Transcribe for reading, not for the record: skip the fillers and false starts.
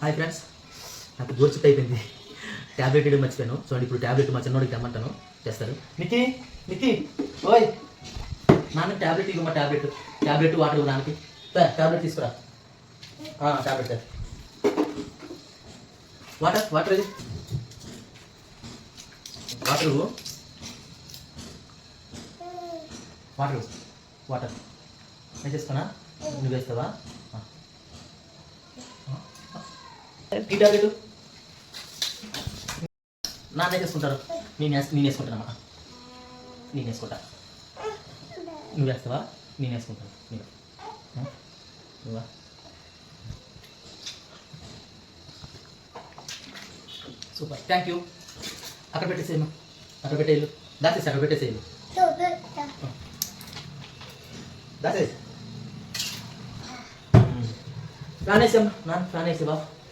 Hi friends, నాకు గోరు చుట్టూ అయిపోయింది. ట్యాబ్లెట్ వేయడం మర్చిపోయాను. చూడండి, ఇప్పుడు ట్యాబ్లెట్ మా చిన్నోడికి తెమ్మంటాను, చేస్తారు. మిక్కీ మిక్కీ ఓయ్, నాన్న ట్యాబ్లెట్ ఇవ్వమ్మా. ట్యాబ్లెట్ వాటర్ ఇవ్వు నాన్నకి. ట్యాబ్లెట్ తీసుకురా. ట్యాబ్లెట్ వాటర్ వాటర్ ఇది వాటర్ వాటర్ వాటర్ నేను చేసుకోనా? నువ్వు వేస్తావా? ఈ ట్యాబ్లెట్ నాన్న చేసుకుంటారు. నేను వేసుకుంటానమ్మా. నేను వేసుకుంటా. నువ్వు వేస్తావా? నేను వేసుకుంటాను. నువ్వా? Super, thank you. అక్కడ పెట్టేసేయమ్మా. అక్కడ పెట్టేయలు. దాసేసి అక్కడ పెట్టేసేయలు. దాసేసి ఫ్యాన్ వేసామ్మా. నాన్న ఫ్యాన్ వేసేవా?